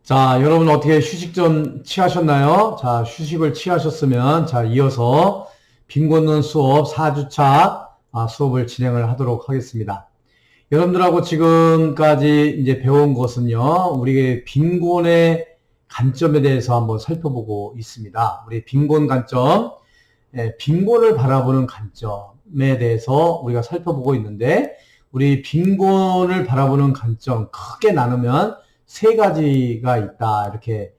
자, 여러분 어떻게 휴식 좀 취하셨나요? 자, 휴식을 취하셨으면 자, 이어서 빈곤론 수업 4주차 수업을 진행을 하도록 하겠습니다. 여러분들하고 지금까지 이제 배운 것은요, 우리 빈곤의 관점에 대해서 한번 살펴보고 있습니다. 우리 빈곤 관점, 빈곤을 바라보는 관점에 대해서 우리가 살펴보고 있는데, 우리 빈곤을 바라보는 관점 크게 나누면 세 가지가 있다 이렇게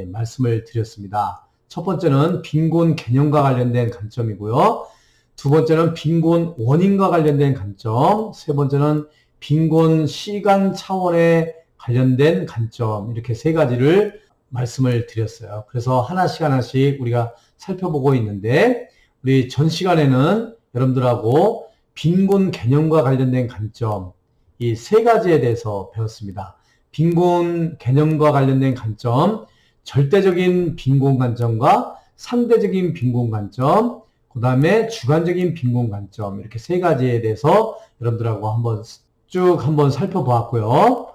말씀을 드렸습니다. 첫 번째는 빈곤 개념과 관련된 관점이고요. 두 번째는 빈곤 원인과 관련된 관점, 세 번째는 빈곤 시간 차원에 관련된 관점, 이렇게 세 가지를 말씀을 드렸어요. 그래서 하나씩 우리가 살펴보고 있는데, 우리 전 시간에는 여러분들하고 빈곤 개념과 관련된 관점, 이 세 가지에 대해서 배웠습니다. 빈곤 개념과 관련된 관점, 절대적인 빈곤 관점과 상대적인 빈곤 관점, 그 다음에 주관적인 빈곤 관점, 이렇게 세 가지에 대해서 여러분들하고 한번 살펴보았고요.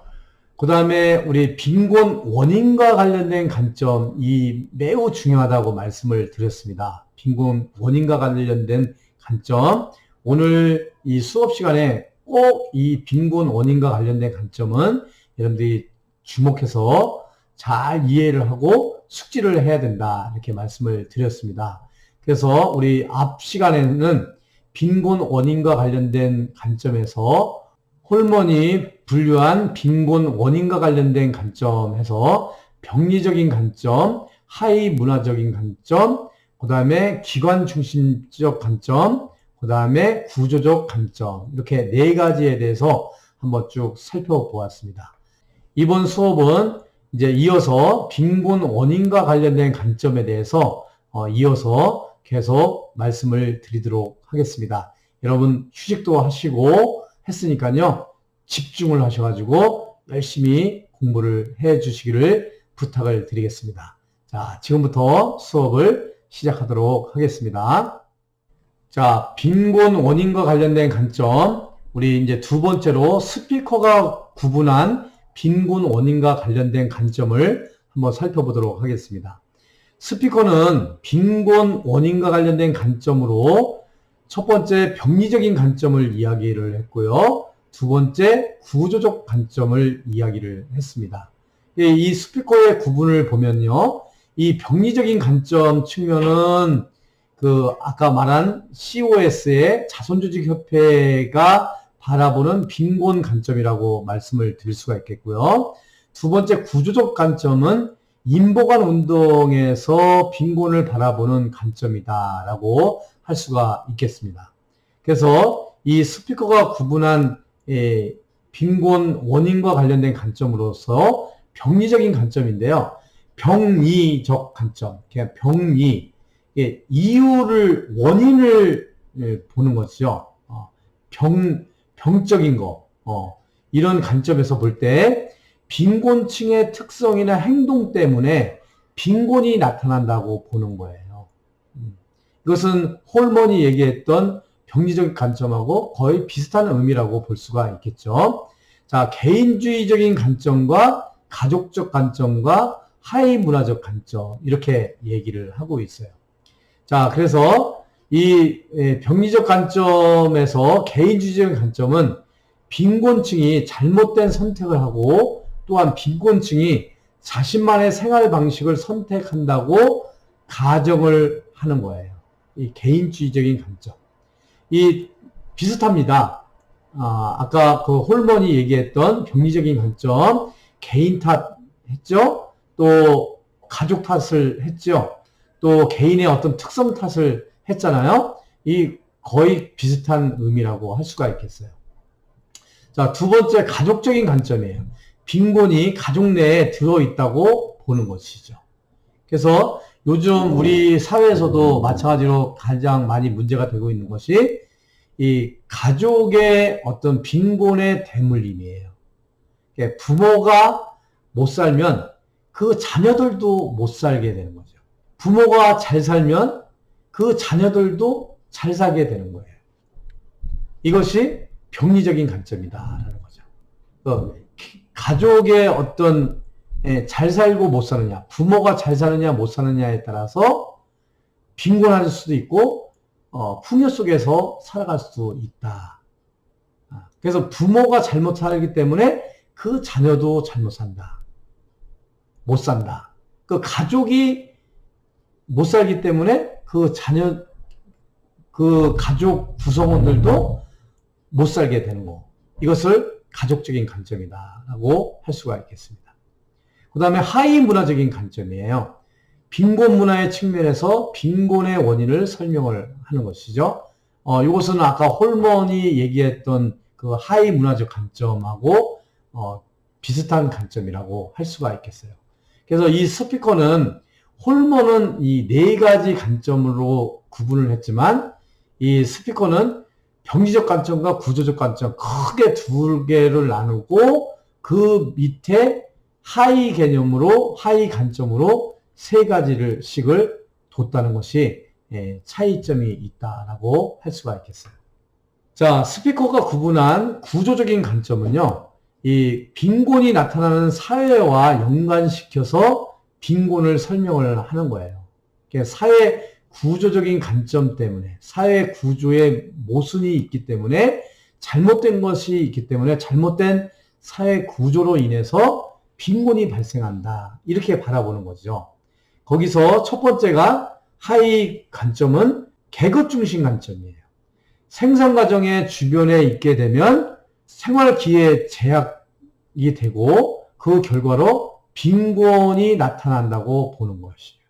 그 다음에 우리 빈곤 원인과 관련된 관점, 이 매우 중요하다고 말씀을 드렸습니다. 빈곤 원인과 관련된 관점, 오늘 이 수업 시간에 꼭 이 빈곤 원인과 관련된 관점은 여러분들이 주목해서 잘 이해를 하고 숙지를 해야 된다, 이렇게 말씀을 드렸습니다. 그래서 우리 앞 시간에는 빈곤 원인과 관련된 관점에서 홀먼이 분류한 빈곤 원인과 관련된 관점에서 병리적인 관점, 하위 문화적인 관점, 그 다음에 기관 중심적 관점, 그 다음에 구조적 관점, 이렇게 네 가지에 대해서 한번 쭉 살펴보았습니다. 이번 수업은 이제 이어서 빈곤 원인과 관련된 관점에 대해서 이어서 계속 말씀을 드리도록 하겠습니다. 여러분 휴식도 하시고 했으니까요, 집중을 하셔가지고 열심히 공부를 해 주시기를 부탁을 드리겠습니다. 자, 지금부터 수업을 시작하도록 하겠습니다. 자, 빈곤 원인과 관련된 관점, 우리 이제 두 번째로 스피커가 구분한 빈곤 원인과 관련된 관점을 한번 살펴보도록 하겠습니다. 스피커는 빈곤 원인과 관련된 관점으로 첫 번째 병리적인 관점을 이야기를 했고요. 두 번째 구조적 관점을 이야기를 했습니다. 이 스피커의 구분을 보면요, 이 병리적인 관점 측면은 아까 말한 COS의 자손조직협회가 바라보는 빈곤 관점이라고 말씀을 드릴 수가 있겠고요. 두 번째 구조적 관점은 인보관 운동에서 빈곤을 바라보는 관점이다라고 할 수가 있겠습니다. 그래서 이 스피커가 구분한 빈곤 원인과 관련된 관점으로서 병리적인 관점인데요. 병리적 관점, 그냥 병리, 이유를, 원인을 보는 것이죠. 병적인 거, 이런 관점에서 볼 때 빈곤층의 특성이나 행동 때문에 빈곤이 나타난다고 보는 거예요. 이것은 홀먼이 얘기했던 병리적 관점하고 거의 비슷한 의미라고 볼 수가 있겠죠. 자, 개인주의적인 관점과 가족적 관점과 하위 문화적 관점, 이렇게 얘기를 하고 있어요. 자, 그래서 이 병리적 관점에서 개인주의적인 관점은 빈곤층이 잘못된 선택을 하고, 또한 빈곤층이 자신만의 생활 방식을 선택한다고 가정을 하는 거예요. 이 개인주의적인 관점. 이 비슷합니다. 아까 그 홀먼이 얘기했던 병리적인 관점, 개인 탓 했죠? 또 가족 탓을 했죠? 또 개인의 어떤 특성 탓을 했잖아요. 이 거의 비슷한 의미라고 할 수가 있겠어요. 자, 두 번째 가족적인 관점이에요. 빈곤이 가족 내에 들어있다고 보는 것이죠. 그래서 요즘 우리 사회에서도 마찬가지로 가장 많이 문제가 되고 있는 것이 이 가족의 어떤 빈곤의 대물림이에요. 부모가 못 살면 그 자녀들도 못 살게 되는 거죠. 부모가 잘 살면 그 자녀들도 잘 살게 되는 거예요. 이것이 병리적인 관점이다라는 거죠. 가족의 어떤 잘 살고 못 사느냐, 부모가 잘 사느냐 못 사느냐에 따라서 빈곤할 수도 있고 풍요 속에서 살아갈 수도 있다. 그래서 부모가 잘못 살기 때문에 그 자녀도 잘못 산다. 못 산다. 그 가족이 못 살기 때문에 그 자녀, 그 가족 구성원들도 못 살게 되는 거. 이것을 가족적인 관점이다라고 할 수가 있겠습니다. 그 다음에 하위 문화적인 관점이에요. 빈곤 문화의 측면에서 빈곤의 원인을 설명을 하는 것이죠. 이것은 아까 홀먼이 얘기했던 그 하위 문화적 관점하고 비슷한 관점이라고 할 수가 있겠어요. 그래서 이 스피커는 홀먼은 이 네 가지 관점으로 구분을 했지만 이 스피커는 병리적 관점과 구조적 관점 크게 두 개를 나누고 그 밑에 하위 개념으로 하위 관점으로 세 가지를 씩을 뒀다는 것이 차이점이 있다라고 할 수가 있겠어요. 자, 스피커가 구분한 구조적인 관점은요, 이 빈곤이 나타나는 사회와 연관시켜서 빈곤을 설명을 하는 거예요. 사회 구조적인 관점 때문에, 사회 구조에 모순이 있기 때문에, 잘못된 것이 있기 때문에, 잘못된 사회 구조로 인해서 빈곤이 발생한다. 이렇게 바라보는 거죠. 거기서 첫 번째가 하위 관점은 계급 중심 관점이에요. 생산 과정의 주변에 있게 되면 생활 기회 제약이 되고 그 결과로 빈곤이 나타난다고 보는 것이에요.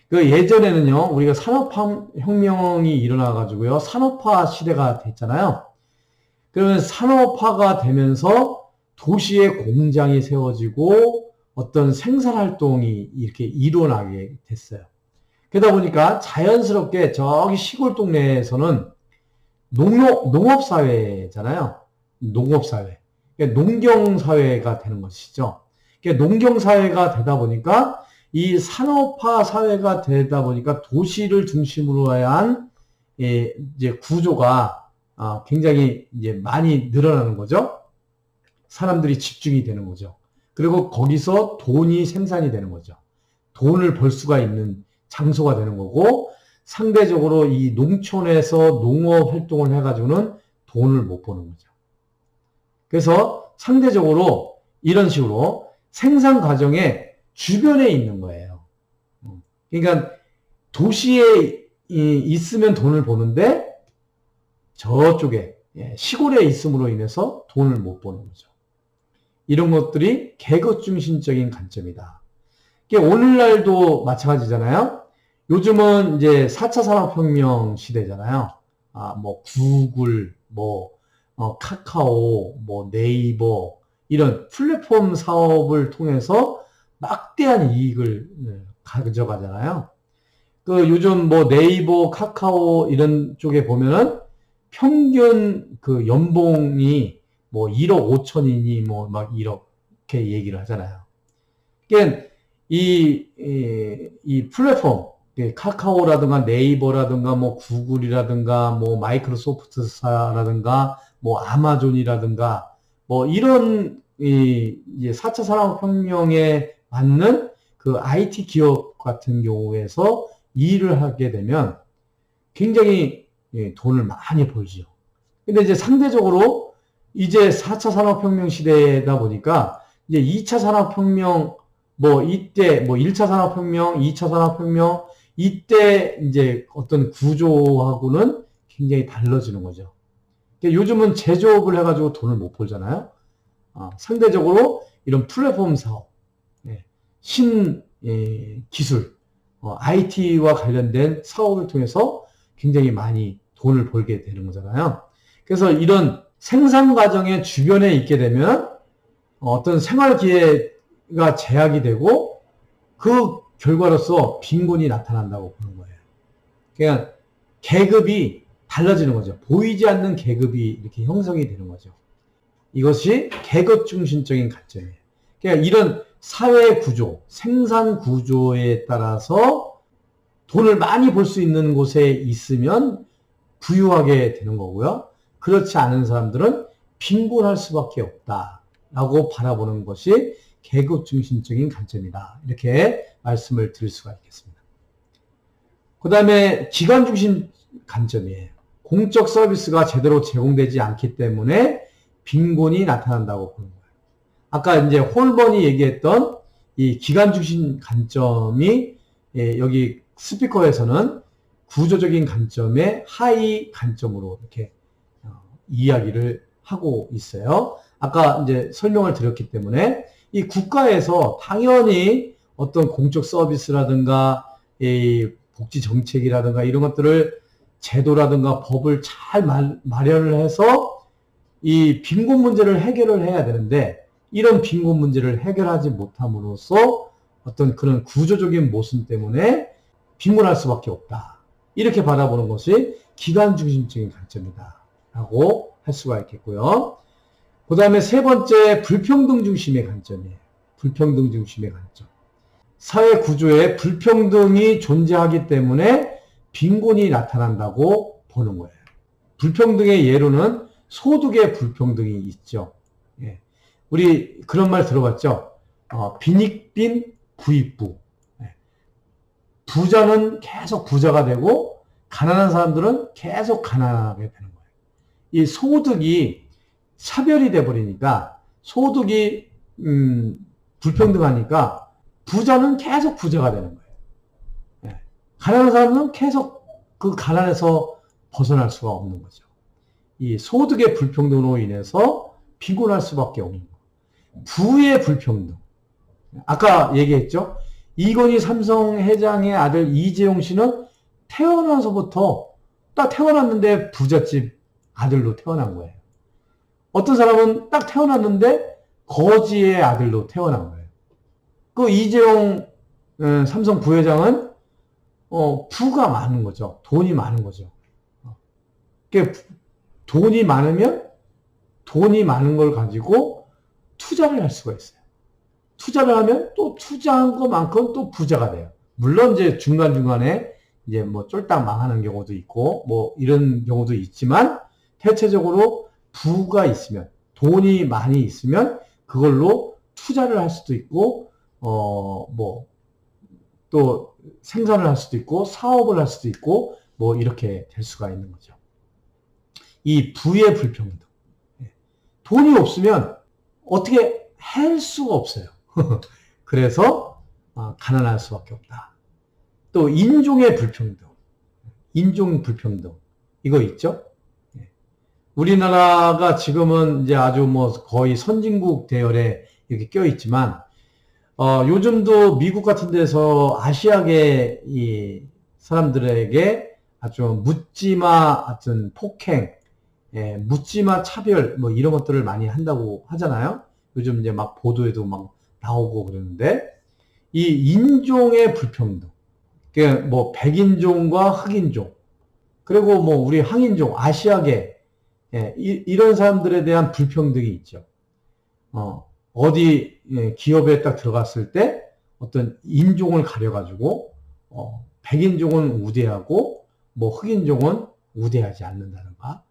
그 예전에는요, 우리가 산업혁명이 일어나가지고요, 산업화 시대가 됐잖아요. 그러면 산업화가 되면서 도시에 공장이 세워지고 어떤 생산 활동이 이렇게 일어나게 됐어요. 그러다 보니까 자연스럽게 저기 시골 동네에서는 농업사회잖아요. 농업사회. 농경사회가 되는 것이죠. 농경사회가 되다 보니까 이 산업화 사회가 되다 보니까 도시를 중심으로 한 이제 구조가 굉장히 이제 많이 늘어나는 거죠. 사람들이 집중이 되는 거죠. 그리고 거기서 돈이 생산이 되는 거죠. 돈을 벌 수가 있는 장소가 되는 거고 상대적으로 이 농촌에서 농업 활동을 해가지고는 돈을 못 버는 거죠. 그래서 상대적으로 이런 식으로 생산 과정에 주변에 있는 거예요. 그러니까 도시에 있으면 돈을 버는데 저쪽에 시골에 있음으로 인해서 돈을 못 버는 거죠. 이런 것들이 계급 중심적인 관점이다. 오늘날도 마찬가지잖아요. 요즘은 이제 4차 산업혁명 시대잖아요. 뭐 구글, 카카오, 네이버 이런 플랫폼 사업을 통해서 막대한 이익을 가져가잖아요. 그 요즘 네이버, 카카오 이런 쪽에 보면은 평균 그 연봉이 1억 5천이니 막 이렇게 얘기를 하잖아요. 그러니까 이 플랫폼, 카카오라든가 네이버라든가 구글이라든가 마이크로소프트사라든가 아마존이라든가 이런 이제 4차 산업혁명에 맞는 그 IT 기업 같은 경우에서 일을 하게 되면 굉장히 돈을 많이 벌지요. 근데 이제 상대적으로 이제 4차 산업혁명 시대다 보니까 이제 2차 산업혁명 이때 1차 산업혁명, 2차 산업혁명 이때 이제 어떤 구조하고는 굉장히 달라지는 거죠. 요즘은 제조업을 해가지고 돈을 못 벌잖아요. 상대적으로 이런 플랫폼 사업, 기술, IT와 관련된 사업을 통해서 굉장히 많이 돈을 벌게 되는 거잖아요. 그래서 이런 생산 과정의 주변에 있게 되면 어떤 생활 기회가 제약이 되고 그 결과로서 빈곤이 나타난다고 보는 거예요. 그냥 계급이 달라지는 거죠. 보이지 않는 계급이 이렇게 형성이 되는 거죠. 이것이 계급 중심적인 관점이에요. 그러니까 이런 사회 구조, 생산 구조에 따라서 돈을 많이 벌 수 있는 곳에 있으면 부유하게 되는 거고요. 그렇지 않은 사람들은 빈곤할 수밖에 없다라고 바라보는 것이 계급 중심적인 관점이다. 이렇게 말씀을 드릴 수가 있겠습니다. 그 다음에 기관 중심 관점이에요. 공적 서비스가 제대로 제공되지 않기 때문에 빈곤이 나타난다고 보는 거예요. 아까 이제 홀번이 얘기했던 이 기관 중심 관점이 여기 스피커에서는 구조적인 관점의 하위 관점으로 이렇게 이야기를 하고 있어요. 아까 이제 설명을 드렸기 때문에 이 국가에서 당연히 어떤 공적 서비스라든가 이 복지 정책이라든가 이런 것들을 제도라든가 법을 잘 마련을 해서 이 빈곤 문제를 해결을 해야 되는데 이런 빈곤 문제를 해결하지 못함으로써 어떤 그런 구조적인 모순 때문에 빈곤할 수밖에 없다. 이렇게 바라보는 것이 기관 중심적인 관점이다. 라고 할 수가 있겠고요. 그 다음에 세 번째, 불평등 중심의 관점이에요. 불평등 중심의 관점. 사회 구조에 불평등이 존재하기 때문에 빈곤이 나타난다고 보는 거예요. 불평등의 예로는 소득의 불평등이 있죠. 예. 우리 그런 말 들어봤죠? 빈익빈 부익부. 예. 부자는 계속 부자가 되고 가난한 사람들은 계속 가난하게 되는 거예요. 이 소득이 차별이 돼버리니까 소득이 불평등하니까 부자는 계속 부자가 되는 거예요. 예. 가난한 사람은 계속 그 가난에서 벗어날 수가 없는 거죠. 이 소득의 불평등으로 인해서 빈곤할 수밖에 없는 거예요. 부의 불평등. 아까 얘기했죠. 이건희 삼성 회장의 아들 이재용 씨는 태어나서부터 딱 태어났는데 부잣집 아들로 태어난 거예요. 어떤 사람은 딱 태어났는데 거지의 아들로 태어난 거예요. 그 이재용 삼성 부회장은 부가 많은 거죠. 돈이 많은 거죠. 돈이 많으면 돈이 많은 걸 가지고 투자를 할 수가 있어요. 투자를 하면 또 투자한 것만큼 또 부자가 돼요. 물론 이제 중간중간에 이제 뭐 쫄딱 망하는 경우도 있고 뭐 이런 경우도 있지만 대체적으로 부가 있으면 돈이 많이 있으면 그걸로 투자를 할 수도 있고 뭐 또 생산을 할 수도 있고 사업을 할 수도 있고 뭐 이렇게 될 수가 있는 거죠. 이 부의 불평등. 돈이 없으면 어떻게 할 수가 없어요. 그래서 가난할 수밖에 없다. 또 인종의 불평등. 인종 불평등. 이거 있죠? 우리나라가 지금은 이제 아주 뭐 거의 선진국 대열에 이렇게 껴있지만 요즘도 미국 같은 데서 아시아계 이 사람들에게 아주 묻지마 어떤 폭행, 묻지마 차별 뭐 이런 것들을 많이 한다고 하잖아요. 요즘 이제 막 보도에도 막 나오고 그러는데 이 인종의 불평등, 그러니까 뭐 백인종과 흑인종, 그리고 뭐 우리 황인종, 아시아계 이런 사람들에 대한 불평등이 있죠. 어디 기업에 딱 들어갔을 때 어떤 인종을 가려가지고 백인종은 우대하고 뭐 흑인종은 우대하지 않는다든가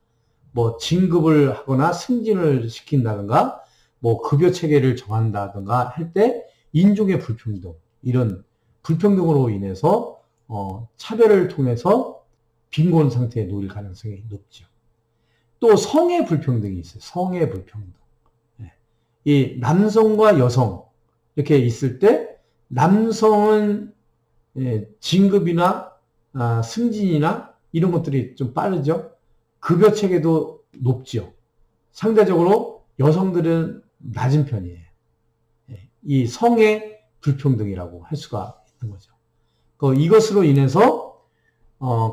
뭐 진급을 하거나 승진을 시킨다든가 뭐 급여 체계를 정한다든가 할 때 인종의 불평등 이런 불평등으로 인해서 차별을 통해서 빈곤 상태에 놓일 가능성이 높죠. 또 성의 불평등이 있어요. 성의 불평등. 이 남성과 여성 이렇게 있을 때 남성은 진급이나 승진이나 이런 것들이 좀 빠르죠. 급여 체계도 높죠. 상대적으로 여성들은 낮은 편이에요. 이 성의 불평등이라고 할 수가 있는 거죠. 이것으로 인해서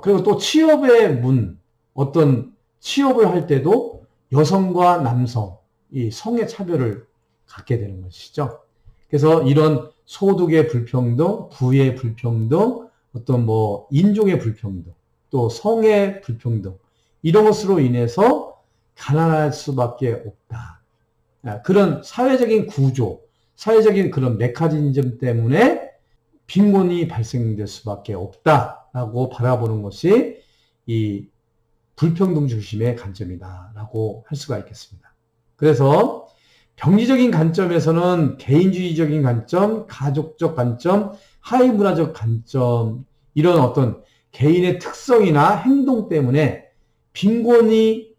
그리고 또 취업의 어떤 취업을 할 때도 여성과 남성 이 성의 차별을 갖게 되는 것이죠. 그래서 이런 소득의 불평등, 부의 불평등, 어떤 뭐 인종의 불평등, 또 성의 불평등 이런 것으로 인해서 가난할 수밖에 없다. 그런 사회적인 구조, 사회적인 그런 메커니즘 때문에 빈곤이 발생될 수밖에 없다라고 바라보는 것이 이 불평등 중심의 관점이다라고 할 수가 있겠습니다. 그래서 병리적인 관점에서는 개인주의적인 관점, 가족적 관점, 하위문화적 관점, 이런 어떤 개인의 특성이나 행동 때문에 빈곤이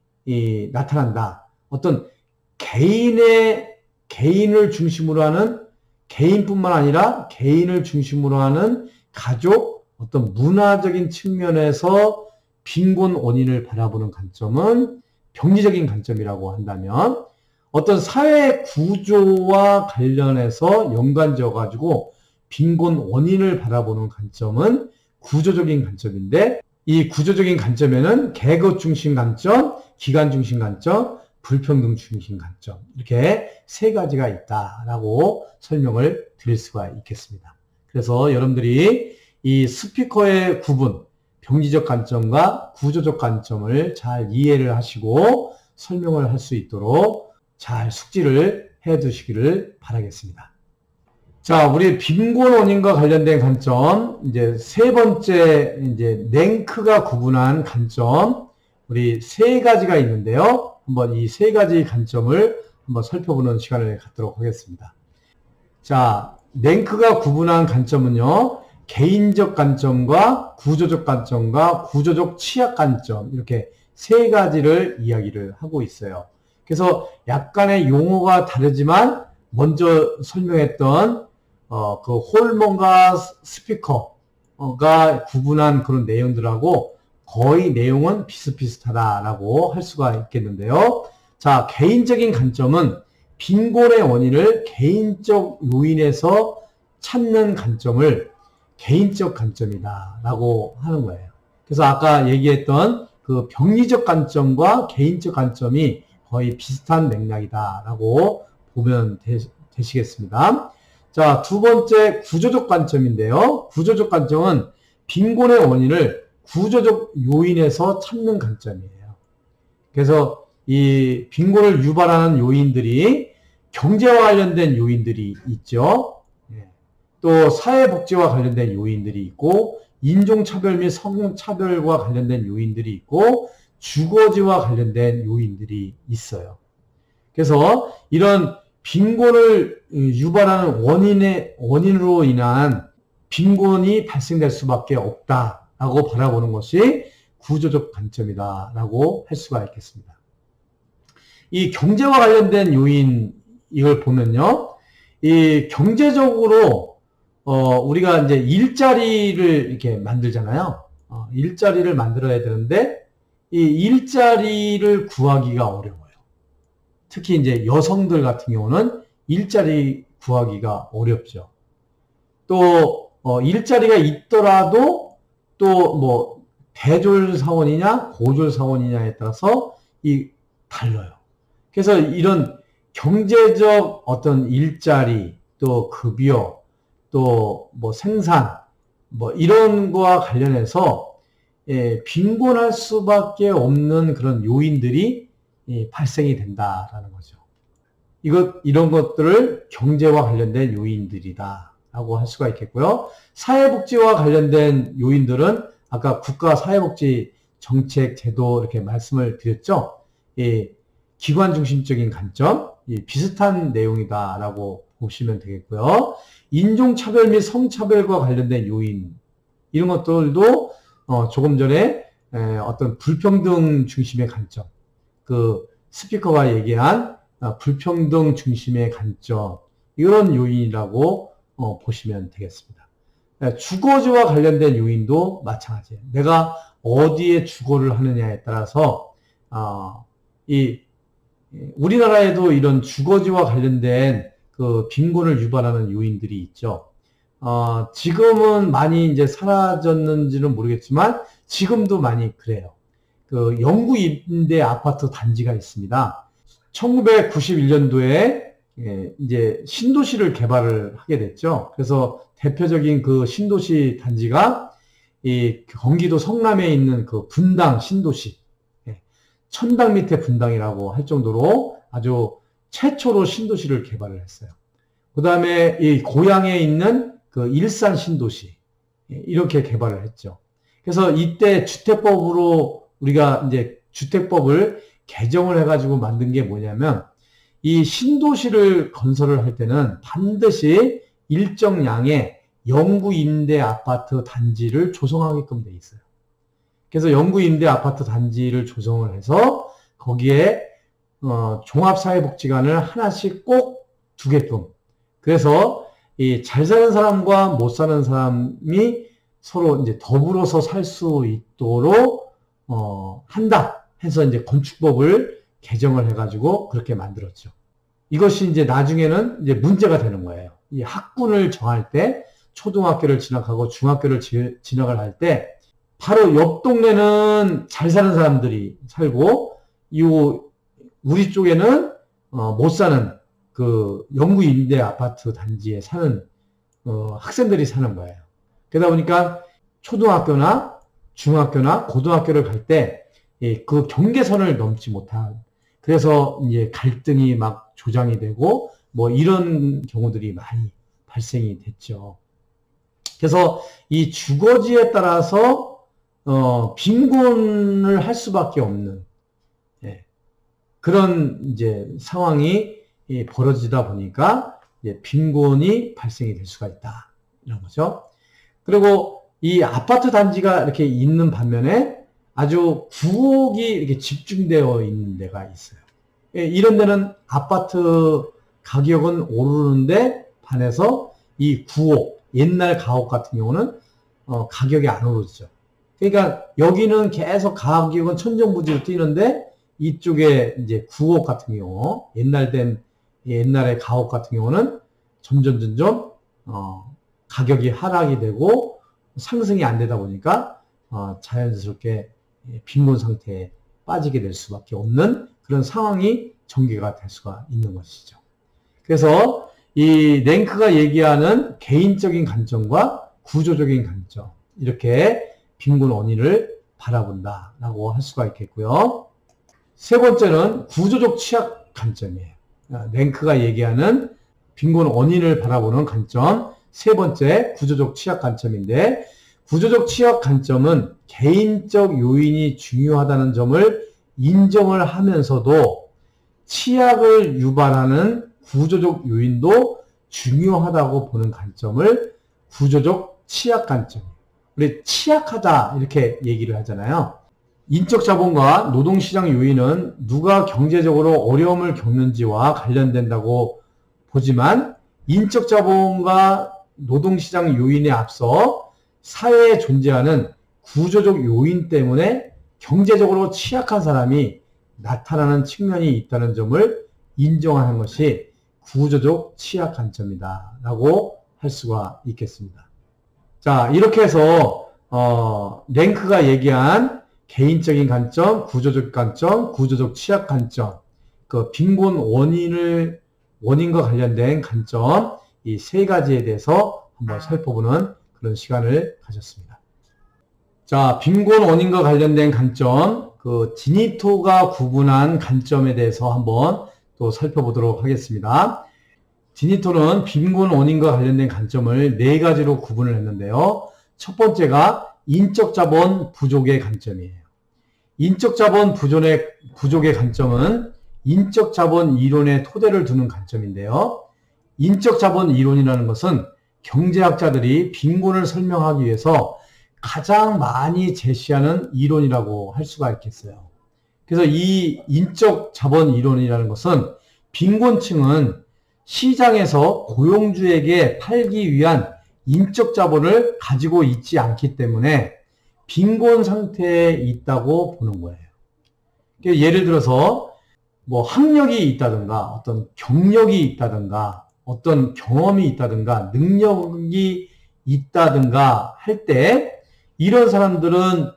나타난다. 어떤 개인을 중심으로 하는, 개인뿐만 아니라 개인을 중심으로 하는 가족, 어떤 문화적인 측면에서 빈곤 원인을 바라보는 관점은 병리적인 관점이라고 한다면, 어떤 사회 구조와 관련해서 연관지어 가지고 빈곤 원인을 바라보는 관점은 구조적인 관점인데, 이 구조적인 관점에는 계급 중심 관점, 기관 중심 관점, 불평등 중심 관점, 이렇게 세 가지가 있다라고 설명을 드릴 수가 있겠습니다. 그래서 여러분들이 이 스피커의 구분, 병리적 관점과 구조적 관점을 잘 이해를 하시고 설명을 할 수 있도록 잘 숙지를 해 두시기를 바라겠습니다. 자, 우리 빈곤 원인과 관련된 관점, 이제 세 번째, 이제 랭크가 구분한 관점, 우리 세 가지가 있는데요. 한번 이 세 가지 관점을 한번 살펴보는 시간을 갖도록 하겠습니다. 자, 랭크가 구분한 관점은요, 개인적 관점과 구조적 관점과 구조적 취약 관점, 이렇게 세 가지를 이야기를 하고 있어요. 그래서 약간의 용어가 다르지만 먼저 설명했던 그 홀먼과 스피커가 구분한 그런 내용들하고 거의 내용은 비슷비슷하다라고 할 수가 있겠는데요. 자, 개인적인 관점은 빈곤의 원인을 개인적 요인에서 찾는 관점을 개인적 관점이다라고 하는 거예요. 그래서 아까 얘기했던 그 병리적 관점과 개인적 관점이 거의 비슷한 맥락이다라고 보면 되시겠습니다. 자, 두 번째 구조적 관점인데요. 구조적 관점은 빈곤의 원인을 구조적 요인에서 찾는 관점이에요. 그래서 이 빈곤을 유발하는 요인들이 경제와 관련된 요인들이 있죠. 또 사회복지와 관련된 요인들이 있고, 인종차별 및 성차별과 관련된 요인들이 있고, 주거지와 관련된 요인들이 있어요. 그래서 이런 빈곤을 유발하는 원인으로 인한 빈곤이 발생될 수밖에 없다라고 바라보는 것이 구조적 관점이다라고 할 수가 있겠습니다. 이 경제와 관련된 요인, 이걸 보면요, 이 경제적으로 우리가 이제 일자리를 이렇게 만들잖아요. 일자리를 만들어야 되는데 이 일자리를 구하기가 어려워요. 특히 이제 여성들 같은 경우는 일자리 구하기가 어렵죠. 또 일자리가 있더라도 또 뭐 대졸 사원이냐 고졸 사원이냐에 따라서 이 달라요. 그래서 이런 경제적 어떤 일자리, 또 급여, 또 뭐 생산, 뭐 이런 거와 관련해서 빈곤할 수밖에 없는 그런 요인들이 발생이 된다라는 거죠. 이런 것들을 경제와 관련된 요인들이다라고 할 수가 있겠고요. 사회복지와 관련된 요인들은 아까 국가 사회복지 정책 제도 이렇게 말씀을 드렸죠. 기관 중심적인 관점, 비슷한 내용이다라고 보시면 되겠고요. 인종차별 및 성차별과 관련된 요인, 이런 것들도 조금 전에 어떤 불평등 중심의 관점, 그 스피커가 얘기한 불평등 중심의 관점, 이런 요인이라고 보시면 되겠습니다. 주거지와 관련된 요인도 마찬가지예요. 내가 어디에 주거를 하느냐에 따라서 우리나라에도 이런 주거지와 관련된 그 빈곤을 유발하는 요인들이 있죠. 지금은 많이 이제 사라졌는지는 모르겠지만 지금도 많이 그래요. 그 영구 임대 아파트 단지가 있습니다. 1991년도에 이제 신도시를 개발을 하게 됐죠. 그래서 대표적인 그 신도시 단지가 이 경기도 성남에 있는 그 분당 신도시, 천당 밑에 분당이라고 할 정도로 아주 최초로 신도시를 개발을 했어요. 그 다음에 이 고양에 있는 그 일산 신도시, 이렇게 개발을 했죠. 그래서 이때 주택법으로 우리가 이제 주택법을 개정을 해가지고 만든 게 뭐냐면, 이 신도시를 건설을 할 때는 반드시 일정량의 영구 임대 아파트 단지를 조성하게끔 돼 있어요. 그래서 영구 임대 아파트 단지를 조성을 해서 거기에 종합사회복지관을 하나씩 꼭 두게끔. 그래서 이 잘 사는 사람과 못 사는 사람이 서로 이제 더불어서 살 수 있도록 한다 해서 이제 건축법을 개정을 해가지고 그렇게 만들었죠. 이것이 이제 나중에는 이제 문제가 되는 거예요. 이 학군을 정할 때 초등학교를 진학하고 중학교를 진학을 할 때 바로 옆 동네는 잘 사는 사람들이 살고 우리 쪽에는 못 사는 그 영구 임대 아파트 단지에 사는 학생들이 사는 거예요. 그러다 보니까 초등학교나 중학교나 고등학교를 갈 때 그 경계선을 넘지 못한, 그래서 이제 갈등이 막 조장이 되고 뭐 이런 경우들이 많이 발생이 됐죠. 그래서 이 주거지에 따라서 빈곤을 할 수밖에 없는 그런 이제 상황이 벌어지다 보니까 이제 빈곤이 발생이 될 수가 있다, 이런 거죠. 그리고 이 아파트 단지가 이렇게 있는 반면에 아주 구옥이 이렇게 집중되어 있는 데가 있어요. 이런 데는 아파트 가격은 오르는데 반해서 이 구옥, 옛날 가옥 같은 경우는 가격이 안 오르죠. 그러니까 여기는 계속 가격은 천정부지로 뛰는데 이쪽에 이제 구옥 같은 경우, 옛날의 가옥 같은 경우는 점점 가격이 하락이 되고 상승이 안 되다 보니까 자연스럽게 빈곤 상태에 빠지게 될 수밖에 없는 그런 상황이 전개가 될 수가 있는 것이죠. 그래서 이 랭크가 얘기하는 개인적인 관점과 구조적인 관점, 이렇게 빈곤 원인을 바라본다라고 할 수가 있겠고요. 세 번째는 구조적 취약 관점이에요. 랭크가 얘기하는 빈곤 원인을 바라보는 관점, 세 번째 구조적 취약 관점인데, 구조적 취약 관점은 개인적 요인이 중요하다는 점을 인정을 하면서도 취약을 유발하는 구조적 요인도 중요하다고 보는 관점을 구조적 취약 관점이에요. 우리 취약하다 이렇게 얘기를 하잖아요. 인적 자본과 노동시장 요인은 누가 경제적으로 어려움을 겪는지와 관련된다고 보지만, 인적 자본과 노동시장 요인에 앞서 사회에 존재하는 구조적 요인 때문에 경제적으로 취약한 사람이 나타나는 측면이 있다는 점을 인정하는 것이 구조적 취약 관점이다 라고 할 수가 있겠습니다. 자, 이렇게 해서 랭크가 얘기한 개인적인 관점, 구조적 관점, 구조적 취약 관점, 그 빈곤 원인과 관련된 관점, 이 세 가지에 대해서 한번 살펴보는 그런 시간을 가졌습니다. 자, 빈곤 원인과 관련된 관점, 그 디니토가 구분한 관점에 대해서 한번 또 살펴보도록 하겠습니다. 디니토는 빈곤 원인과 관련된 관점을 네 가지로 구분을 했는데요. 첫 번째가 인적 자본 부족의 관점이에요. 인적 자본 부족의 관점은 인적 자본 이론의 토대를 두는 관점인데요. 인적 자본 이론이라는 것은 경제학자들이 빈곤을 설명하기 위해서 가장 많이 제시하는 이론이라고 할 수가 있겠어요. 그래서 이 인적 자본 이론이라는 것은 빈곤층은 시장에서 고용주에게 팔기 위한 인적 자본을 가지고 있지 않기 때문에 빈곤 상태에 있다고 보는 거예요. 예를 들어서 뭐 학력이 있다든가 어떤 경력이 있다든가 어떤 경험이 있다든가 능력이 있다든가 할 때 이런 사람들은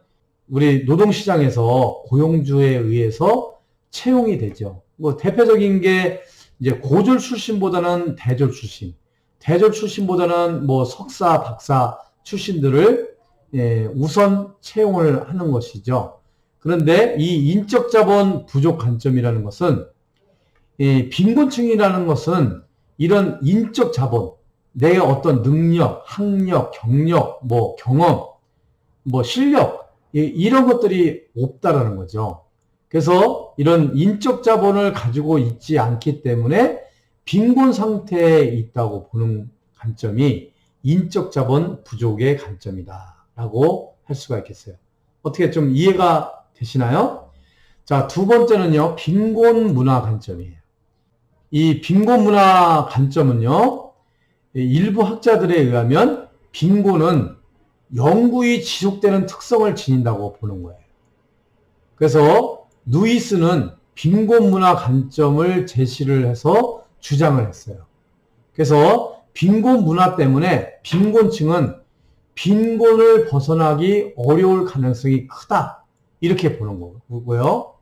우리 노동시장에서 고용주에 의해서 채용이 되죠. 뭐 대표적인 게 이제 고졸 출신보다는 대졸 출신보다는 뭐 석사, 박사 출신들을 우선 채용을 하는 것이죠. 그런데 이 인적 자본 부족 관점이라는 것은 빈곤층이라는 것은 이런 인적 자본, 내 어떤 능력, 학력, 경력, 뭐 경험, 뭐 실력 이런 것들이 없다라는 거죠. 그래서 이런 인적 자본을 가지고 있지 않기 때문에 빈곤 상태에 있다고 보는 관점이 인적 자본 부족의 관점이다 라고 할 수가 있겠어요. 어떻게 좀 이해가 되시나요? 자, 두 번째는요, 빈곤 문화 관점이에요. 이 빈곤 문화 관점은요, 일부 학자들에 의하면 빈곤은 영구히 지속되는 특성을 지닌다고 보는 거예요. 그래서 누이스는 빈곤 문화 관점을 제시를 해서 주장을 했어요. 그래서 빈곤 문화 때문에 빈곤층은 빈곤을 벗어나기 어려울 가능성이 크다. 이렇게 보는 거고요.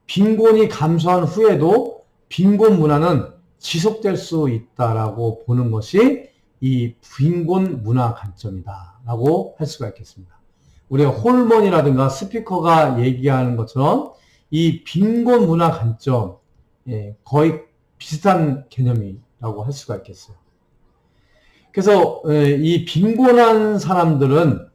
빈곤이 감소한 후에도 빈곤 문화는 지속될 수 있다라고 보는 것이 이 빈곤 문화 관점이다라고 할 수가 있겠습니다. 우리가 홀먼이라든가 스피커가 얘기하는 것처럼 이 빈곤 문화 관점, 거의 비슷한 개념이라고 할 수가 있겠어요. 그래서 이 빈곤한 사람들은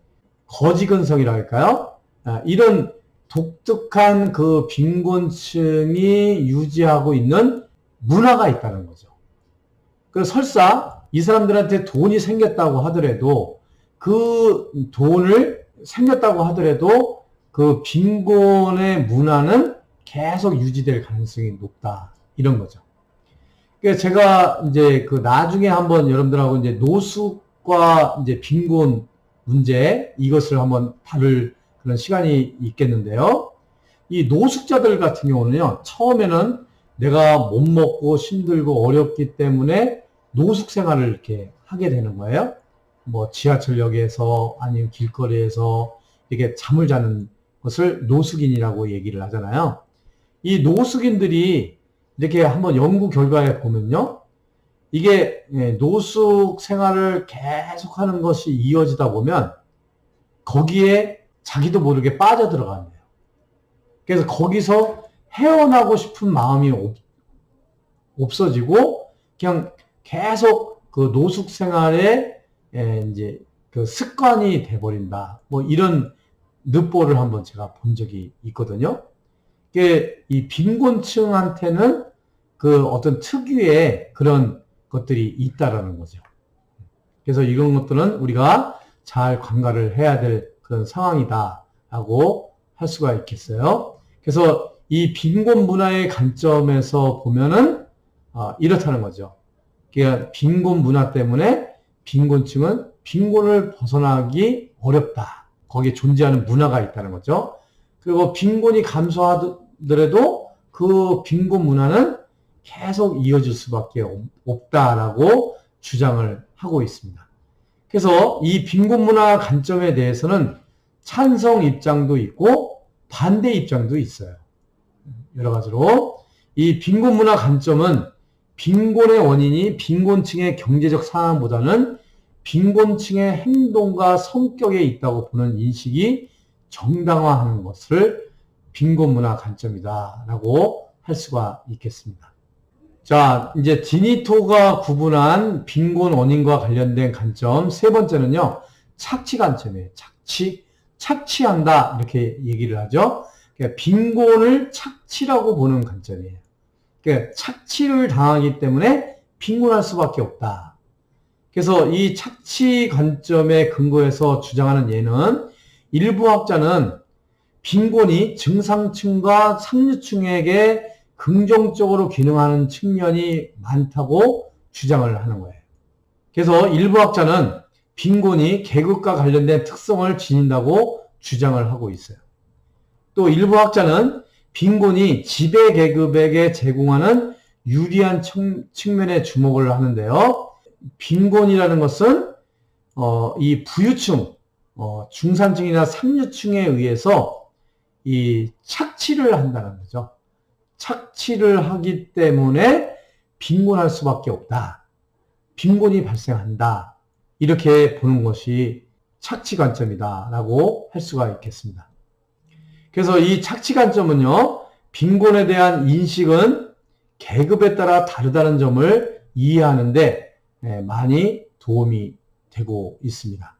거지근성이라 할까요? 이런 독특한 그 빈곤층이 유지하고 있는 문화가 있다는 거죠. 그래서 설사 이 사람들한테 돈이 생겼다고 하더라도 그 돈을 생겼다고 하더라도 그 빈곤의 문화는 계속 유지될 가능성이 높다. 이런 거죠. 그래서 제가 이제 그 나중에 한번 여러분들하고 이제 노숙과 이제 빈곤 문제 이것을 한번 다룰 그런 시간이 있겠는데요. 이 노숙자들 같은 경우는요, 처음에는 내가 못 먹고 힘들고 어렵기 때문에 노숙 생활을 이렇게 하게 되는 거예요. 뭐 지하철역에서 아니면 길거리에서 이렇게 잠을 자는 것을 노숙인이라고 얘기를 하잖아요. 이 노숙인들이 이렇게 한번 연구 결과에 보면요, 이게 노숙 생활을 계속하는 것이 이어지다 보면 거기에 자기도 모르게 빠져들어간대요. 그래서 거기서 헤어나고 싶은 마음이 없어지고 그냥 계속 그 노숙 생활에 이제 그 습관이 돼버린다. 뭐 이런 늑보를 한번 제가 본 적이 있거든요. 이 빈곤층한테는 그 어떤 특유의 그런 것들이 있다라는 거죠. 그래서 이런 것들은 우리가 잘 관가를 해야 될 그런 상황이다라고 할 수가 있겠어요. 그래서 이 빈곤 문화의 관점에서 보면은 이렇다는 거죠. 그러니까 빈곤 문화 때문에 빈곤층은 빈곤을 벗어나기 어렵다. 거기에 존재하는 문화가 있다는 거죠. 그리고 빈곤이 감소하더라도 그 빈곤 문화는 계속 이어질 수밖에 없다라고 주장을 하고 있습니다. 그래서 이 빈곤 문화 관점에 대해서는 찬성 입장도 있고 반대 입장도 있어요. 여러 가지로 이 빈곤 문화 관점은 빈곤의 원인이 빈곤층의 경제적 상황보다는 빈곤층의 행동과 성격에 있다고 보는 인식이 정당화하는 것을 빈곤 문화 관점이다라고 할 수가 있겠습니다. 자, 이제 디니토가 구분한 빈곤 원인과 관련된 관점 세 번째는요, 착취 관점이에요. 착취한다 이렇게 얘기를 하죠. 그러니까 빈곤을 착취라고 보는 관점이에요. 그러니까 착취를 당하기 때문에 빈곤할 수밖에 없다. 그래서 이 착취 관점에 근거해서 주장하는 예는 일부 학자는 빈곤이 중상층과 상류층에게 긍정적으로 기능하는 측면이 많다고 주장을 하는 거예요. 그래서 일부 학자는 빈곤이 계급과 관련된 특성을 지닌다고 주장을 하고 있어요. 또 일부 학자는 빈곤이 지배 계급에게 제공하는 유리한 측면에 주목을 하는데요. 빈곤이라는 것은 이 부유층, 중산층이나 상류층에 의해서 이 착취를 한다는 거죠. 착취를 하기 때문에 빈곤할 수밖에 없다. 빈곤이 발생한다. 이렇게 보는 것이 착취 관점이다라고 할 수가 있겠습니다. 그래서 이 착취 관점은요, 빈곤에 대한 인식은 계급에 따라 다르다는 점을 이해하는데 많이 도움이 되고 있습니다.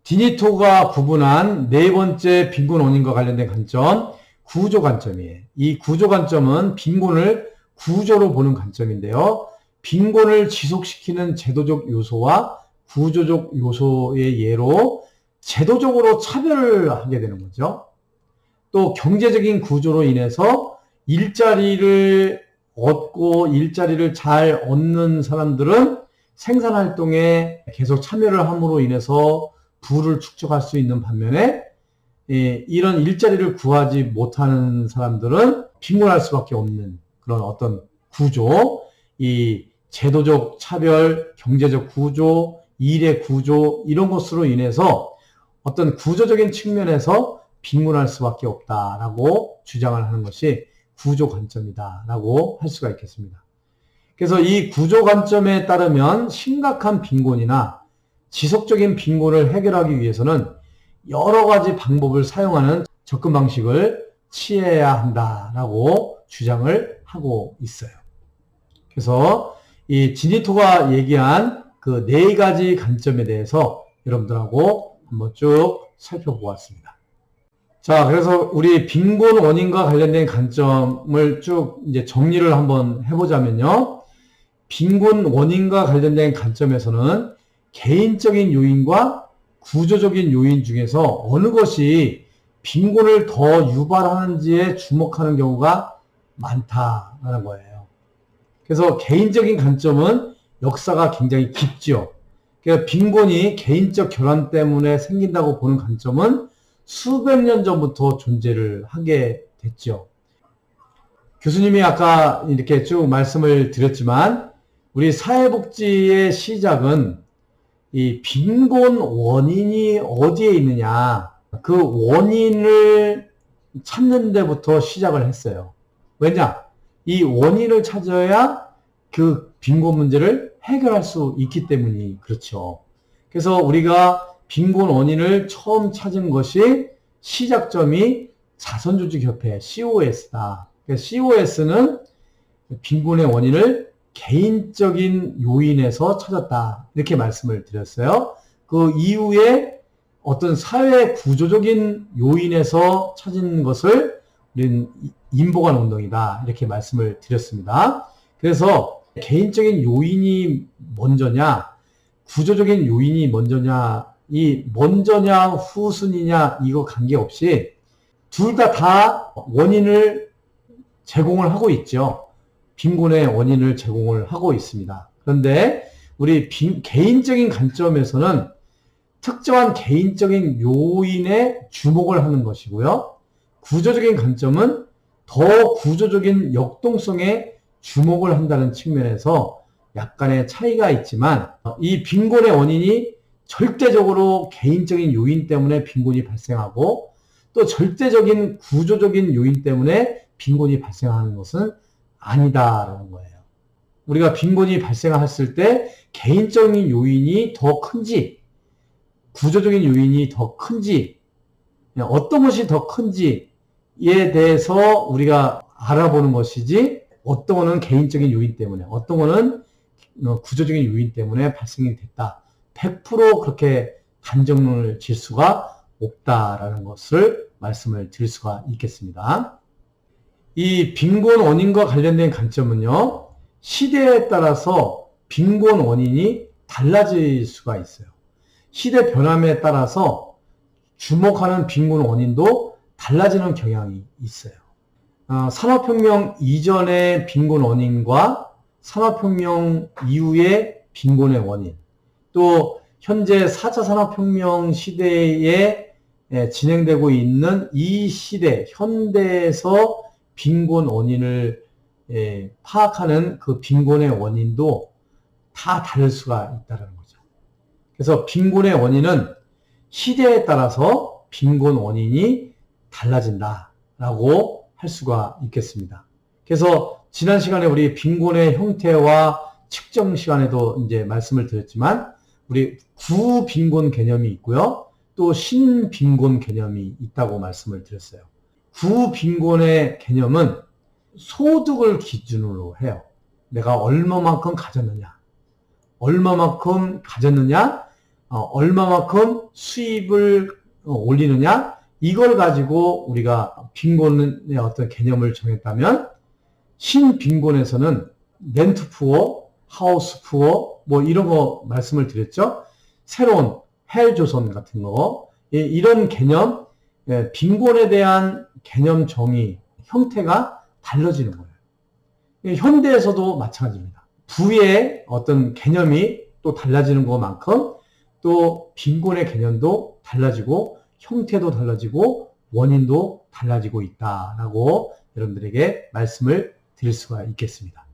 디니토가 구분한 네 번째 빈곤 원인과 관련된 관점, 구조 관점이에요. 이 구조 관점은 빈곤을 구조로 보는 관점인데요. 빈곤을 지속시키는 제도적 요소와 구조적 요소의 예로 제도적으로 차별을 하게 되는 거죠. 또 경제적인 구조로 인해서 일자리를 얻고 일자리를 잘 얻는 사람들은 생산활동에 계속 참여를 함으로 인해서 부를 축적할 수 있는 반면에 이런 일자리를 구하지 못하는 사람들은 빈곤할 수밖에 없는 그런 어떤 구조, 이 제도적 차별, 경제적 구조, 일의 구조 이런 것으로 인해서 어떤 구조적인 측면에서 빈곤할 수밖에 없다라고 주장을 하는 것이 구조 관점이다라고 할 수가 있겠습니다. 그래서 이 구조 관점에 따르면 심각한 빈곤이나 지속적인 빈곤을 해결하기 위해서는 여러 가지 방법을 사용하는 접근 방식을 취해야 한다라고 주장을 하고 있어요. 그래서 이 지니토가 얘기한 그 4가지 관점에 대해서 여러분들하고 한번 쭉 살펴보았습니다. 자, 그래서 우리 빈곤 원인과 관련된 관점을 쭉 이제 정리를 한번 해보자면요. 빈곤 원인과 관련된 관점에서는 개인적인 요인과 구조적인 요인 중에서 어느 것이 빈곤을 더 유발하는지에 주목하는 경우가 많다는 거예요. 그래서 개인적인 관점은 역사가 굉장히 깊죠. 그러니까 빈곤이 개인적 결함 때문에 생긴다고 보는 관점은 수백 년 전부터 존재를 하게 됐죠. 교수님이 아까 이렇게 쭉 말씀을 드렸지만 우리 사회복지의 시작은 이 빈곤 원인이 어디에 있느냐 그 원인을 찾는 데부터 시작을 했어요. 왜냐? 이 원인을 찾아야 그 빈곤 문제를 해결할 수 있기 때문이 그렇죠. 그래서 우리가 빈곤 원인을 처음 찾은 것이 시작점이 자선조직협회 COS다. COS는 빈곤의 원인을 개인적인 요인에서 찾았다. 이렇게 말씀을 드렸어요. 그 이후에 어떤 사회 구조적인 요인에서 찾은 것을 우리는 인보관 운동이다. 이렇게 말씀을 드렸습니다. 그래서 개인적인 요인이 먼저냐, 구조적인 요인이 먼저냐, 이 먼저냐, 후순위냐, 이거 관계없이 둘 다 원인을 제공을 하고 있죠. 빈곤의 원인을 제공을 하고 있습니다. 그런데 우리 개인적인 관점에서는 특정한 개인적인 요인에 주목을 하는 것이고요. 구조적인 관점은 더 구조적인 역동성에 주목을 한다는 측면에서 약간의 차이가 있지만 이 빈곤의 원인이 절대적으로 개인적인 요인 때문에 빈곤이 발생하고 또 절대적인 구조적인 요인 때문에 빈곤이 발생하는 것은 아니다라는 거예요. 우리가 빈곤이 발생했을 때 개인적인 요인이 더 큰지 구조적인 요인이 더 큰지 어떤 것이 더 큰지에 대해서 우리가 알아보는 것이지 어떤 거는 개인적인 요인 때문에 어떤 거는 구조적인 요인 때문에 발생이 됐다. 100% 그렇게 단정론을 질 수가 없다라는 것을 말씀을 드릴 수가 있겠습니다. 이 빈곤 원인과 관련된 관점은요. 시대에 따라서 빈곤 원인이 달라질 수가 있어요. 시대 변함에 따라서 주목하는 빈곤 원인도 달라지는 경향이 있어요. 산업혁명 이전의 빈곤 원인과 산업혁명 이후의 빈곤의 원인, 또 현재 4차 산업혁명 시대에 진행되고 있는 이 시대, 현대에서 빈곤 원인을 파악하는 그 빈곤의 원인도 다 다를 수가 있다는 거죠. 그래서 빈곤의 원인은 시대에 따라서 빈곤 원인이 달라진다라고 할 수가 있겠습니다. 그래서 지난 시간에 우리 빈곤의 형태와 측정 시간에도 이제 말씀을 드렸지만 우리 구빈곤 개념이 있고요. 또 신빈곤 개념이 있다고 말씀을 드렸어요. 구빈곤의 개념은 소득을 기준으로 해요. 내가 얼마만큼 가졌느냐, 얼마만큼 수입을 올리느냐, 이걸 가지고 우리가 빈곤의 어떤 개념을 정했다면 신빈곤에서는 렌트 푸어, 하우스 푸어 뭐 이런 거 말씀을 드렸죠. 새로운 헬조선 같은 거 이런 개념 빈곤에 대한 개념 정의 형태가 달라지는 거예요. 현대에서도 마찬가지입니다. 부의 어떤 개념이 또 달라지는 것만큼 또 빈곤의 개념도 달라지고 형태도 달라지고 원인도 달라지고 있다라고 여러분들에게 말씀을 드릴 수가 있겠습니다.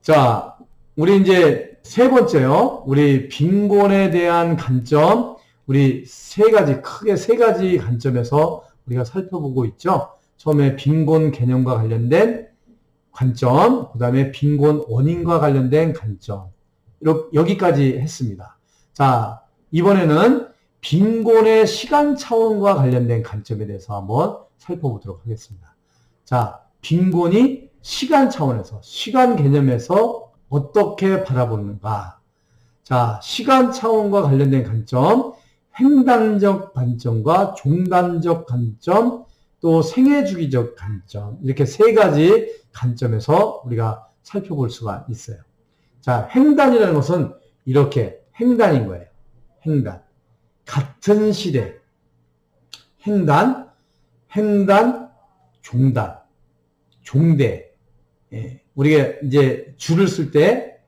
자, 우리 이제 세 번째요. 우리 빈곤에 대한 관점, 우리 크게 세 가지 관점에서 우리가 살펴보고 있죠. 처음에 빈곤 개념과 관련된 관점, 그 다음에 빈곤 원인과 관련된 관점. 여기까지 했습니다. 자, 이번에는 빈곤의 시간 차원과 관련된 관점에 대해서 한번 살펴보도록 하겠습니다. 자, 빈곤이 시간 차원에서, 시간 개념에서 어떻게 바라보는가. 자, 시간 차원과 관련된 관점, 횡단적 관점과 종단적 관점, 또 생애주기적 관점, 이렇게 세 가지 관점에서 우리가 살펴볼 수가 있어요. 자, 횡단이라는 것은 이렇게 횡단인 거예요. 횡단. 같은 시대. 횡단, 종단, 종대. 우리가 이제 줄을 쓸 때,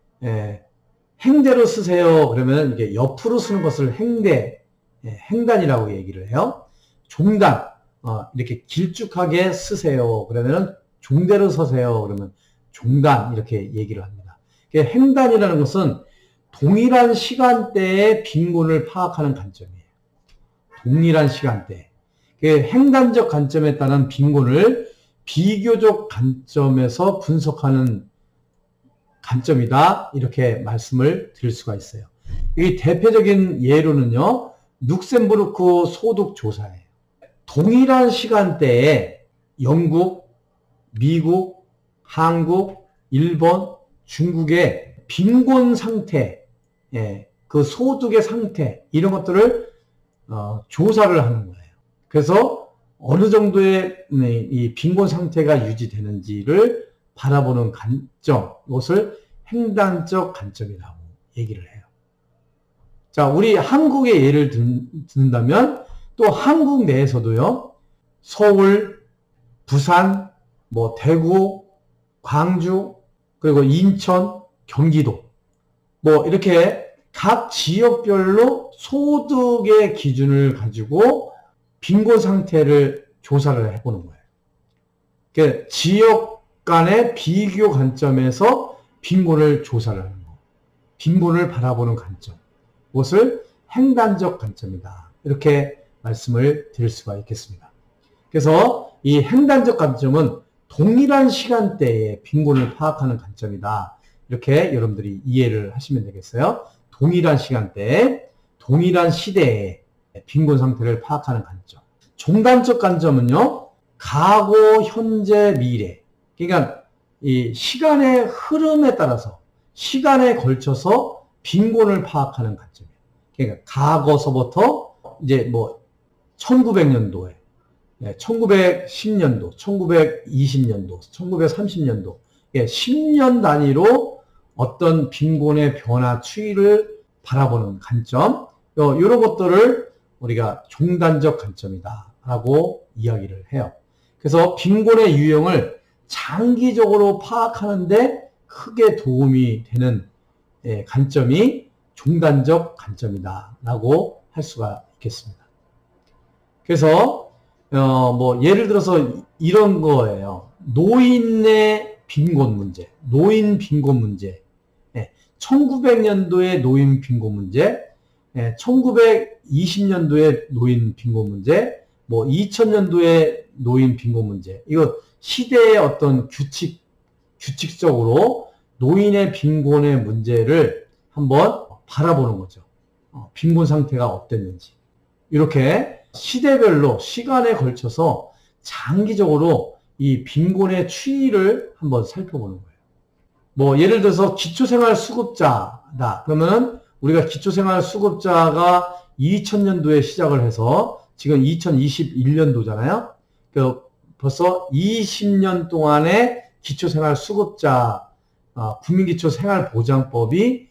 행대로 쓰세요. 그러면 이게 옆으로 쓰는 것을 횡단이라고 얘기를 해요. 종단. 이렇게 길쭉하게 쓰세요. 그러면 종대로 서세요. 그러면 종단 이렇게 얘기를 합니다. 횡단이라는 것은 동일한 시간대의 빈곤을 파악하는 관점이에요. 동일한 시간대. 횡단적 관점에 따른 빈곤을 비교적 관점에서 분석하는 관점이다. 이렇게 말씀을 드릴 수가 있어요. 이 대표적인 예로는요. 룩셈부르크 소득 조사예요. 동일한 시간대에 영국, 미국, 한국, 일본, 중국의 빈곤 상태, 그 소득의 상태 이런 것들을 조사를 하는 거예요. 그래서 어느 정도의 이 빈곤 상태가 유지되는지를 바라보는 관점, 이것을 횡단적 관점이라고 얘기를 해요. 자, 우리 한국의 예를 든다면 또 한국 내에서도요, 서울, 부산, 대구, 광주, 그리고 인천, 경기도, 이렇게 각 지역별로 소득의 기준을 가지고 빈곤 상태를 조사를 해보는 거예요. 그러니까 지역 간의 비교 관점에서 빈곤을 조사를 하는 거. 빈곤을 바라보는 관점. 그것을 횡단적 관점이다. 이렇게 말씀을 드릴 수가 있겠습니다. 그래서 이 횡단적 관점은 동일한 시간대에 빈곤을 파악하는 관점이다. 이렇게 여러분들이 이해를 하시면 되겠어요. 동일한 시간대에, 동일한 시대에 빈곤 상태를 파악하는 관점. 종단적 관점은요, 과거, 현재, 미래. 그러니까 이 시간의 흐름에 따라서, 시간에 걸쳐서 빈곤을 파악하는 관점이에요. 그러니까 과거서부터 이제 1900년도에, 1910년도, 1920년도, 1930년도, 10년 단위로 어떤 빈곤의 변화 추이를 바라보는 관점, 이런 것들을 우리가 종단적 관점이다 라고 이야기를 해요. 그래서 빈곤의 유형을 장기적으로 파악하는데 크게 도움이 되는 관점이 종단적 관점이다 라고 할 수가 있겠습니다. 그래서 예를 들어서 이런 거예요. 노인의 빈곤 문제, 노인 빈곤 문제, 1900년도의 노인 빈곤 문제, 1920년도의 노인 빈곤 문제, 2000년도의 노인 빈곤 문제. 이거 시대의 어떤 규칙적으로 노인의 빈곤의 문제를 한번 바라보는 거죠. 빈곤 상태가 어땠는지. 이렇게 시대별로 시간에 걸쳐서 장기적으로 이 빈곤의 추이를 한번 살펴보는 거예요. 예를 들어서 기초생활수급자다. 그러면 우리가 기초생활수급자가 2000년도에 시작을 해서 지금 2021년도잖아요. 벌써 20년 동안의 기초생활수급자 국민기초생활보장법이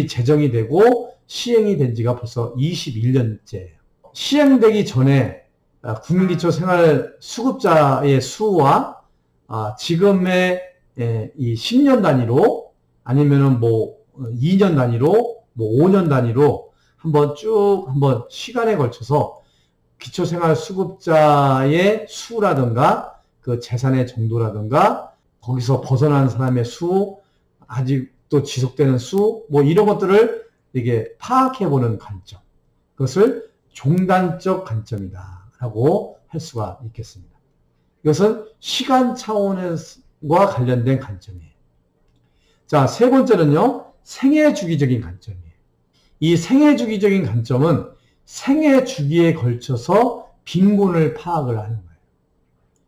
제정이 되고 시행이 된 지가 벌써 21년째예요. 시행되기 전에 국민기초생활수급자의 수와 지금의 이 10년 단위로 아니면은 뭐 2년 단위로 뭐 5년 단위로 한번 시간에 걸쳐서 기초생활수급자의 수라든가 그 재산의 정도라든가 거기서 벗어난 사람의 수, 아직도 지속되는 수, 뭐 이런 것들을 이게 파악해보는 관점. 그것을 종단적 관점이다라고 할 수가 있겠습니다. 이것은 시간 차원과 관련된 관점이에요. 자, 세 번째는요, 생애 주기적인 관점이에요. 이 생애 주기적인 관점은 생애 주기에 걸쳐서 빈곤을 파악을 하는 거예요.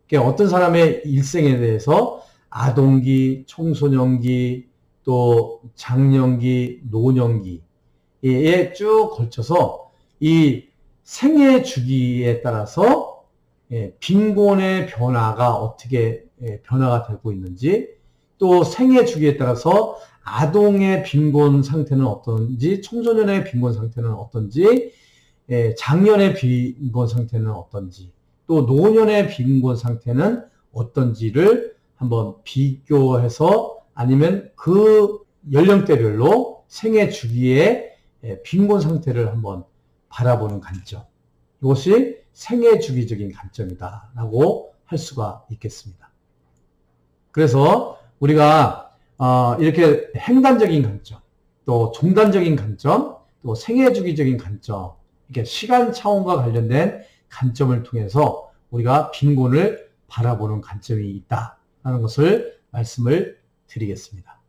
그러니까 어떤 사람의 일생에 대해서 아동기, 청소년기, 또 장년기, 노년기에 쭉 걸쳐서 이 생애 주기에 따라서 빈곤의 변화가 어떻게 변화가 되고 있는지, 또 생애 주기에 따라서 아동의 빈곤 상태는 어떤지, 청소년의 빈곤 상태는 어떤지, 장년의 빈곤 상태는 어떤지, 또 노년의 빈곤 상태는 어떤지를 한번 비교해서 아니면 그 연령대별로 생애 주기의 빈곤 상태를 한번 바라보는 관점. 이것이 생애 주기적인 관점이다라고 할 수가 있겠습니다. 그래서 우리가 이렇게 행단적인 관점, 또 종단적인 관점, 또 생애 주기적인 관점, 이렇게 시간 차원과 관련된 관점을 통해서 우리가 빈곤을 바라보는 관점이 있다라는 것을 말씀을 드리겠습니다.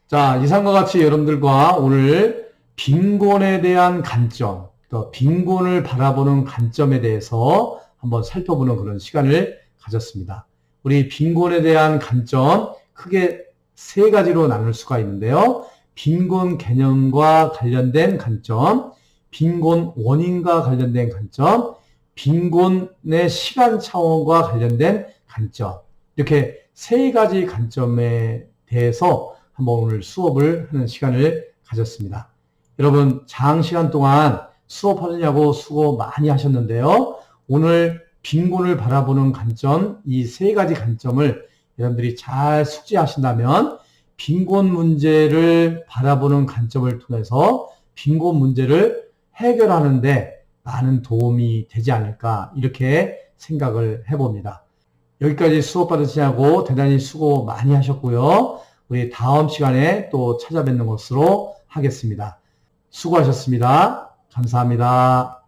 자, 이상과 같이 여러분들과 오늘 빈곤에 대한 관점, 또 빈곤을 바라보는 관점에 대해서 한번 살펴보는 그런 시간을 가졌습니다. 우리 빈곤에 대한 관점 크게 세 가지로 나눌 수가 있는데요. 빈곤 개념과 관련된 관점, 빈곤 원인과 관련된 관점, 빈곤의 시간 차원과 관련된 관점, 이렇게 세 가지 관점에 대해서 한번 오늘 수업을 하는 시간을 가졌습니다. 여러분 장시간 동안 수업하느냐고 수고 많이 하셨는데요. 오늘 빈곤을 바라보는 관점, 이 세 가지 관점을 여러분들이 잘 숙지하신다면 빈곤 문제를 바라보는 관점을 통해서 빈곤 문제를 해결하는데 많은 도움이 되지 않을까 이렇게 생각을 해봅니다. 여기까지 수업 받으시냐고 대단히 수고 많이 하셨고요. 우리 다음 시간에 또 찾아뵙는 것으로 하겠습니다. 수고하셨습니다. 감사합니다.